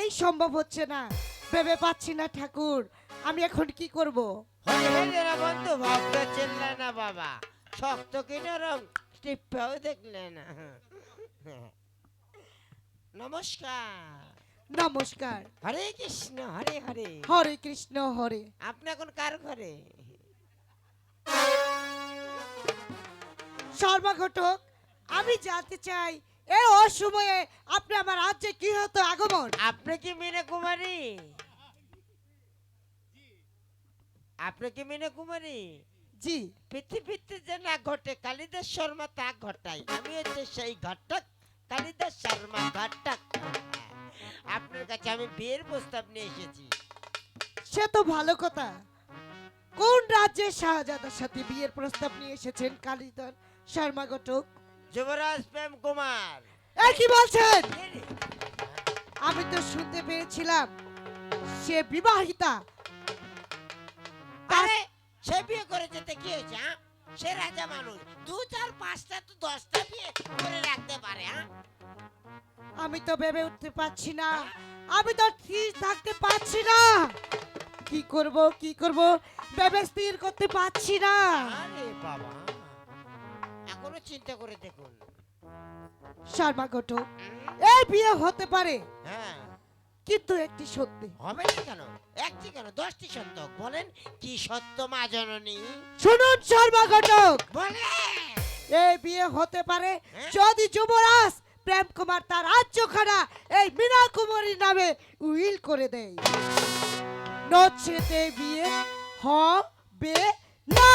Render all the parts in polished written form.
কোনোভাবেই সম্ভব হচ্ছে না, ভেবে পাচ্ছি না ঠাকুর, আমি এখন কি করব? হরে না বন্ধু, ভক্ত চিনলে না বাবা, শক্ত কি নরম টিপ্পাও দেখলে না। নমস্কার। নমস্কার। হরে কৃষ্ণ হরে হরে। হরে কৃষ্ণ হরে। আপনি এখন কার ঘরে? সর্বঘটক, আমি জানতে চাই এই অসময়ে আপনি আমার রাজ্যে কি হতো আগমন? আপনি কি মীনা কুমারী? আপনি কি মীনা কুমারী? জি। পৃথিবীতে যে না ঘটে কালিদাস শর্মা তা ঘটাই, আমি হচ্ছে সেই ঘটক কালিদাস শর্মা ঘটক। আপনার কাছে আমি বিয়ের প্রস্তাব নিয়ে এসেছি। সে তো ভালো কথা। কোন রাজ্যের শাহজাদার সাথে বিয়ের প্রস্তাব নিয়ে এসেছেন কালিদাস শর্মা ঘটক? যুবরাজ প্রেম কুমার। এ কি বলছেন? আমি তো শুনতে পেয়েছিলাম সে বিবাহিতা। আরে সে বিয়ে করে যেতে কি হয়েছে? সে রাজা মানুষ, 2 4 5টা তো 10টা বিয়ে করে রাখতে পারে। আমি তো ভেবে উঠতে পারছি না, আমি তো ঠিক থাকতে পারছি না। কি করব কি করব ভেবে স্থির করতে পারছি না। আরে বাবা, এখনো চিন্তা করে দেখুন। শর্মা ঘটক, এই বিয়ে হতে পারে, হ্যাঁ কিন্তু একটি সত্যি। হবে না কেন? একটি কেন 10টি সত্য বলেন। কি সত্য মা জননী? শুনুন শর্মা ঘটক, বলে এই বিয়ে হতে পারে হ্যাঁ? যদি যুবরাজ প্রেম কুমার তার রাজ্যখানা এই মীনা কুমারীর নামে উইল করে দেয়, নচেতে বিয়ে হবে না।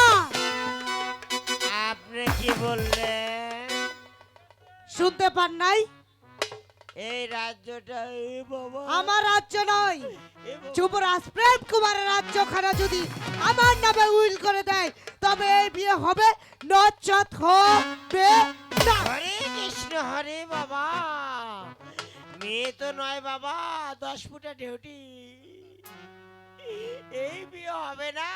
আপনি কি বললেন? শুনতে পান নাই? এই রাজ্যটা বাবা আমার রাজ্য নয়, এ বাবা। যুবরাজ প্রেম কুমারের রাজ্যখানা যদি আমার নামে উইল করে দেয় তবে এই বিয়ে হবে, নচেত হবে না। হরে কৃষ্ণ হরে বাবা, মেয়ে তো নয় বাবা, 10 ফুটা ঢেউটি। এই বিয়ে হবে না,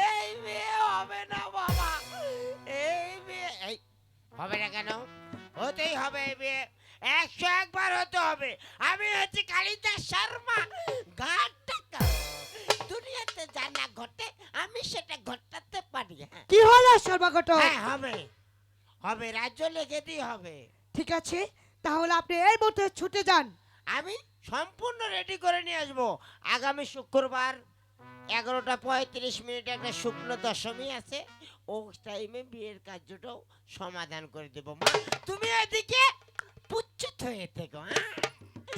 এই বিয়ে হবে না বাবা, এই বিয়ে এই হবে না কেন? হতেই হবে এই বিয়ে, 101 বার হতে হবে। আমি হচ্ছে কালিদাস শর্মা ঘটক। দুনিয়াতে যা না ঘটে আমি সেটা ঘটাতে পারি। হ্যাঁ কি হলো শর্মা ঘটক? হ্যাঁ, হবে হবে, রাজ্য লেগে দিয়ে হবে। ঠিক আছে, তাহলে আপনি এই মুহূর্তে ছুটে যান। আমি সম্পূর্ণ রেডি করে নিয়ে আসবো। আগামী শুক্রবার 11টা 35 একটা শুক্ল দশমী আছে, ও টাইমে বিয়ের কার্যটাও সমাধান করে দেবো। মা তুমি এদিকে পুচ্ছিত হয়ে থেকো। হ্যাঁ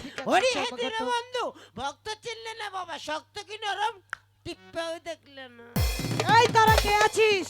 ঠিক আছে, হরি হে শর্মা ঘটক। দীনবন্ধু, ভক্ত চিনলে না বাবা, শক্ত কি নরম টিপ্পাও দেখলে না। এই তারা কে আছিস?